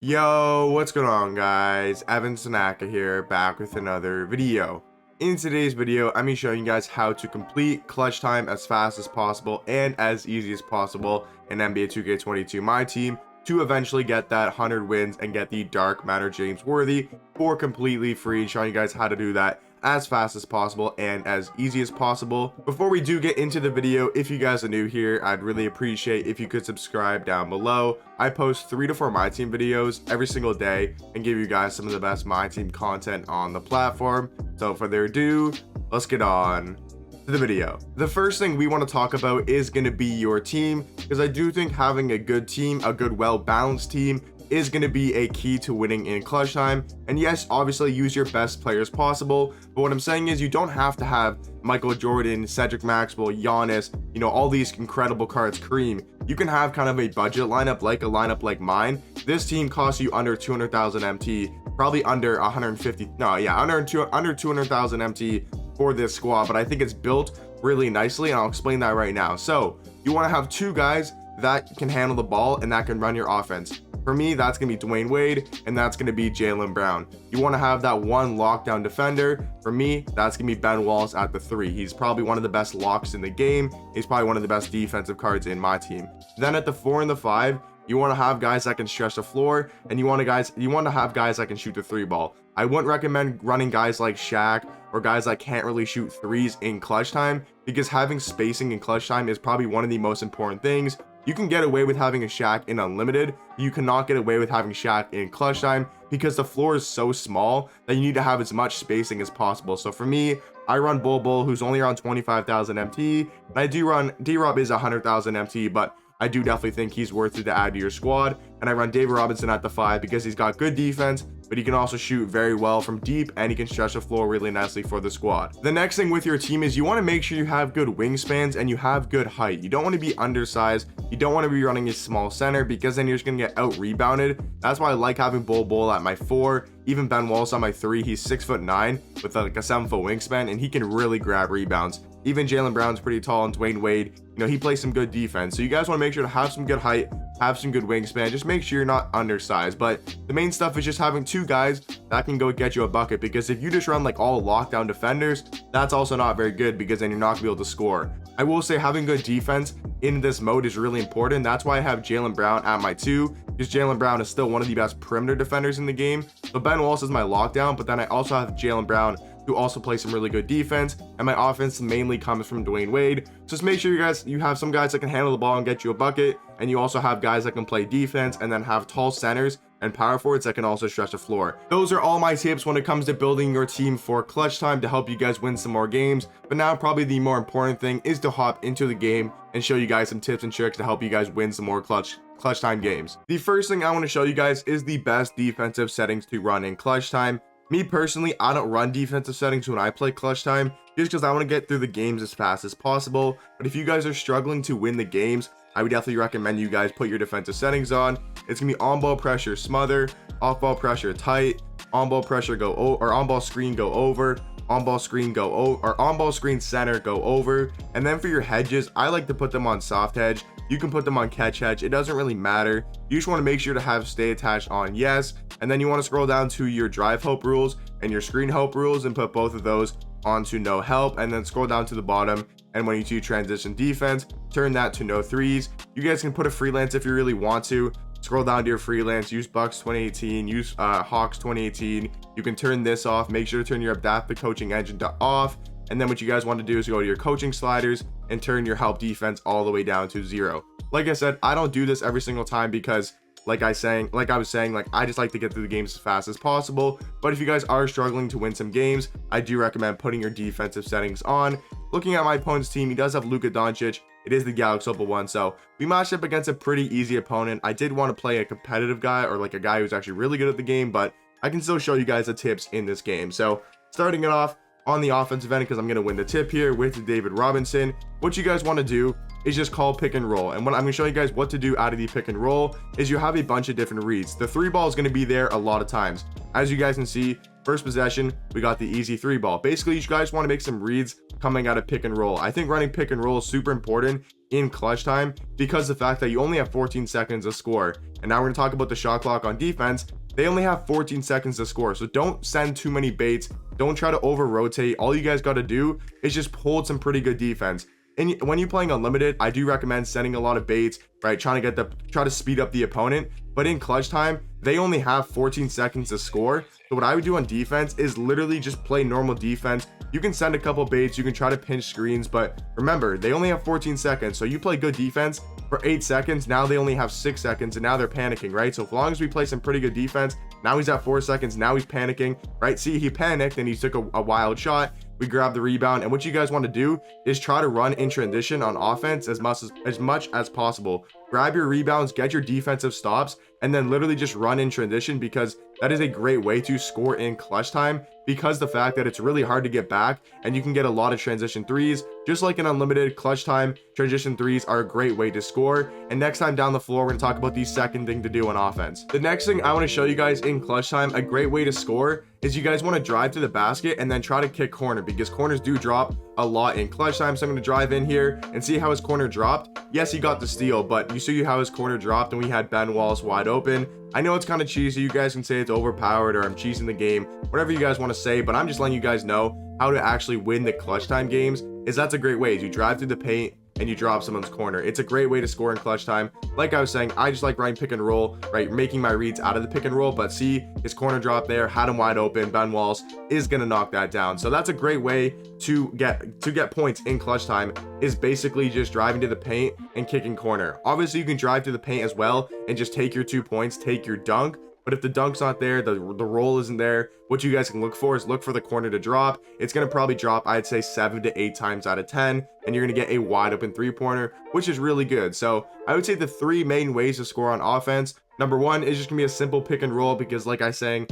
Yo, what's going on, guys? Evan Sanaka here, back with another video. In today's video, I'm going to be showing you guys how to complete clutch time as fast as possible and as easy as possible in NBA 2K22 Myteam to eventually get that 100 wins and get the Dark Matter James Worthy for completely free, showing you guys how to do that as fast as possible and as easy as possible. Before we do get into the video, if you guys are new here, I'd really appreciate if you could subscribe down below. I post 3 to 4 Myteam videos every single day and give you guys some of the best Myteam content on the platform. So without further ado, let's get on to the video. The first thing we want to talk about is going to be your team, because I do think having a good team, a good well-balanced team, is going to be a key to winning in clutch time. And yes, obviously use your best players possible, but what I'm saying is you don't have to have Michael Jordan, Cedric Maxwell, Giannis, all these incredible cards, Kareem. You can have kind of a budget lineup, like mine. This team costs you under 200,000 MT, probably under 150, under 200,000 MT for this squad, but I think it's built really nicely, and I'll explain that right now. So you want to have 2 guys that can handle the ball and that can run your offense. For me, that's going to be Dwayne Wade, and that's going to be Jaylen Brown. You want to have that one lockdown defender. For me, that's going to be Ben Wallace at the 3. He's probably one of the best locks in the game. He's probably one of the best defensive cards in my team. Then at the 4 and the 5, you want to have guys that can stretch the floor, and you want to have guys that can shoot the 3 ball. I wouldn't recommend running guys like Shaq or guys that can't really shoot 3s in clutch time, because having spacing in clutch time is probably one of the most important things. You can get away with having a Shaq in unlimited. You cannot get away with having Shaq in clutch time because the floor is so small that you need to have as much spacing as possible. So for me, I run Bull, who's only around 25,000 MT, and I do run D-Rob is 100,000 MT, but I do definitely think he's worth it to add to your squad. And I run David Robinson at the 5 because he's got good defense, but he can also shoot very well from deep, and he can stretch the floor really nicely for the squad. The next thing with your team is you want to make sure you have good wingspans and you have good height. You don't want to be undersized. You don't want to be running a small center, because then you're just going to get out rebounded. That's why I like having Bull at my 4, even Ben Wallace on my 3. He's 6'9" with like a 7-foot wingspan, and he can really grab rebounds. Even Jaylen Brown's pretty tall, and Dwayne Wade, he plays some good defense. So you guys want to make sure to have some good height, have some good wingspan. Just make sure you're not undersized. But the main stuff is just having 2 guys that can go get you a bucket, because if you just run like all lockdown defenders, that's also not very good, because then you're not gonna be able to score. I will say having good defense in this mode is really important. That's why I have Jaylen Brown at my 2, because Jaylen Brown is still one of the best perimeter defenders in the game. So Ben Wallace is my lockdown, but then I also have Jaylen Brown, who also plays some really good defense, and my offense mainly comes from Dwayne Wade. Just make sure you have some guys that can handle the ball and get you a bucket, and you also have guys that can play defense, and then have tall centers and power forwards that can also stretch the floor. Those are all my tips when it comes to building your team for clutch time to help you guys win some more games. But now probably the more important thing is to hop into the game and show you guys some tips and tricks to help you guys win some more clutch time games. The first thing I want to show you guys is the best defensive settings to run in clutch time. Me personally, I don't run defensive settings when I play clutch time, just because I want to get through the games as fast as possible. But if you guys are struggling to win the games, I would definitely recommend you guys put your defensive settings on. It's gonna be on ball pressure smother, off ball pressure tight, on ball pressure go or on ball screen go over, on ball screen go over, or on ball screen center go over. And then for your hedges, I like to put them on soft hedge. You can put them on catch hedge, it doesn't really matter. You just want to make sure to have stay attached on yes, and then you want to scroll down to your drive help rules and your screen help rules and put both of those onto no help, and then scroll down to the bottom, and when you do transition defense, turn that to no 3s. You guys can put a freelance if you really want to. Scroll down to your freelance, use Bucks 2018, use Hawks 2018. You can turn this off. Make sure to turn your adaptive coaching engine to off, and then what you guys want to do is go to your coaching sliders and turn your help defense all the way down to 0. Like I said, I don't do this every single time, because like I was saying, I just like to get through the games as fast as possible. But if you guys are struggling to win some games, I do recommend putting your defensive settings on. Looking at my opponent's team, he does have Luka Doncic. It is the Galaxy Opal 1, so we matched up against a pretty easy opponent. I did want to play a competitive guy, or like a guy who's actually really good at the game, but I can still show you guys the tips in this game. So starting it off on the offensive end, because I'm going to win the tip here with David Robinson, what you guys want to do is just call pick and roll. And what I'm going to show you guys what to do out of the pick and roll is you have a bunch of different reads. The 3 ball is going to be there a lot of times. As you guys can see, First possession, we got the easy 3 ball. Basically, you guys want to make some reads coming out of pick and roll. I think running pick and roll is super important in clutch time because the fact that you only have 14 seconds to score. And now we're going to talk about the shot clock on defense. They only have 14 seconds to score, so don't send too many baits. Don't try to over rotate. All you guys got to do is just hold some pretty good defense. And when you're playing unlimited, I do recommend sending a lot of baits, right? Try to speed up the opponent. But in clutch time, they only have 14 seconds to score. So what I would do on defense is literally just play normal defense. You can send a couple baits, you can try to pinch screens, but remember, they only have 14 seconds. So you play good defense for 8 seconds. Now they only have 6 seconds, and now they're panicking, right? So as long as we play some pretty good defense, now he's at 4 seconds. Now he's panicking, right? See, he panicked and he took a wild shot. We grab the rebound, and what you guys want to do is try to run in transition on offense as much as possible. Grab your rebounds, get your defensive stops, and then literally just run in transition, because that is a great way to score in clutch time, because the fact that it's really hard to get back and you can get a lot of transition threes. Just like in unlimited clutch time, transition threes are a great way to score. And next time down the floor, we're going to talk about the second thing to do on offense. The next thing I want to show you guys in clutch time, a great way to score, is you guys want to drive to the basket and then try to kick corner, because corners do drop a lot in clutch time. So I'm going to drive in here and see how his corner dropped. Yes, he got the steal, but you see how his corner dropped and we had Ben Wallace wide open. I know it's kind of cheesy. You guys can say it's overpowered or I'm cheesing the game, whatever you guys want to say, but I'm just letting you guys know how to actually win the clutch time games. Is that's a great way. You drive through the paint and you drop someone's corner. It's a great way to score in clutch time. Like I was saying, I just like running pick and roll, right? Making my reads out of the pick and roll, but see his corner drop there, had him wide open. Ben Wallace is going to knock that down. So that's a great way to get points in clutch time, is basically just driving to the paint and kicking corner. Obviously, you can drive to the paint as well and just take your 2 points, take your dunk. But if the dunk's not there, the roll isn't there, what you guys can look for is look for the corner to drop. It's going to probably drop, I'd say 7 to 8 times out of 10, and you're going to get a wide open 3-pointer, which is really good. So I would say the 3 main ways to score on offense. Number 1 is just gonna be a simple pick and roll, because like I was saying,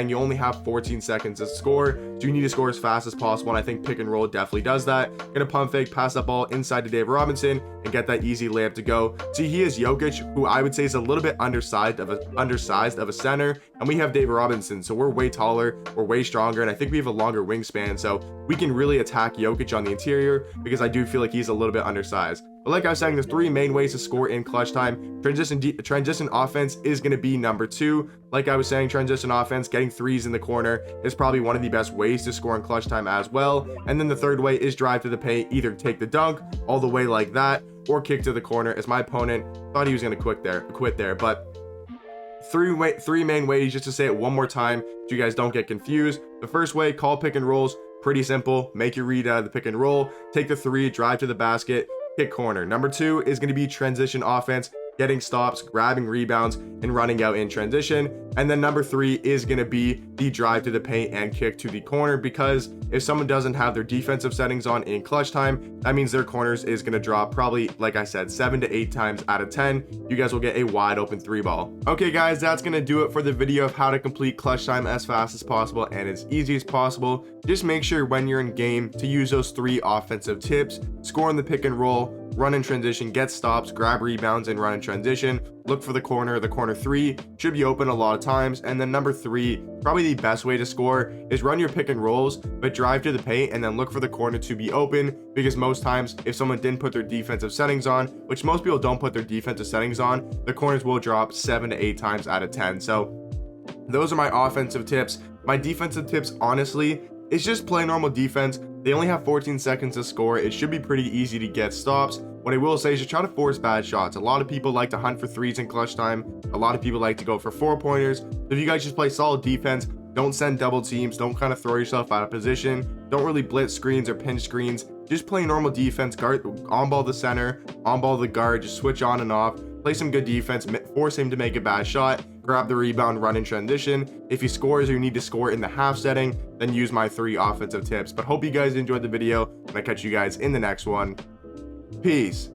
you only have 14 seconds to score, so you need to score as fast as possible, and I think pick and roll definitely does that. Gonna pump fake, pass that ball inside to Dave Robinson and get that easy layup to go. See, he is Jokic, who I would say is a little bit undersized of a center, and we have Dave Robinson, so we're way taller, we're way stronger, and I think we have a longer wingspan, so we can really attack Jokic on the interior, because I do feel like he's a little bit undersized. But like I was saying, there's 3 main ways to score in clutch time. Transition offense is going to be number 2. Like I was saying, transition offense, getting threes in the corner is probably one of the best ways to score in clutch time as well. And then the third way is drive to the paint, either take the dunk all the way like that, or kick to the corner, as my opponent thought he was going to quit there. But three main ways, just to say it one more time so you guys don't get confused. The first way, call pick and rolls. Pretty simple. Make your read out of the pick and roll, take the 3, drive to the basket, kick corner. Number 2 is going to be transition offense, getting stops, grabbing rebounds, and running out in transition. And then number 3 is going to be the drive to the paint and kick to the corner, because if someone doesn't have their defensive settings on in clutch time, that means their corners is going to drop probably, like I said, 7 to 8 times out of 10. You guys will get a wide open 3-ball. Okay guys, that's going to do it for the video of how to complete clutch time as fast as possible and as easy as possible. Just make sure when you're in game to use those 3 offensive tips: score in the pick and roll, run in transition, get stops, grab rebounds, and run in transition. Look for the corner 3 should be open a lot of times. And then number 3, probably the best way to score, is run your pick and rolls, but drive to the paint and then look for the corner to be open, because most times if someone didn't put their defensive settings on, which most people don't put their defensive settings on, the corners will drop 7 to 8 times out of 10. So those are my offensive tips. My defensive tips, honestly, is just play normal defense. They only have 14 seconds to score. It should be pretty easy to get stops. What I will say is just try to force bad shots. A lot of people like to hunt for threes in clutch time. A lot of people like to go for 4-pointers. If you guys just play solid defense, don't send double teams, don't kind of throw yourself out of position, don't really blitz screens or pinch screens, just play normal defense, guard, on ball the center, on ball the guard, just switch on and off, play some good defense, force him to make a bad shot, grab the rebound, run in transition. If he scores or you need to score in the half setting, then use my 3 offensive tips. But hope you guys enjoyed the video, and I catch you guys in the next one. Peace.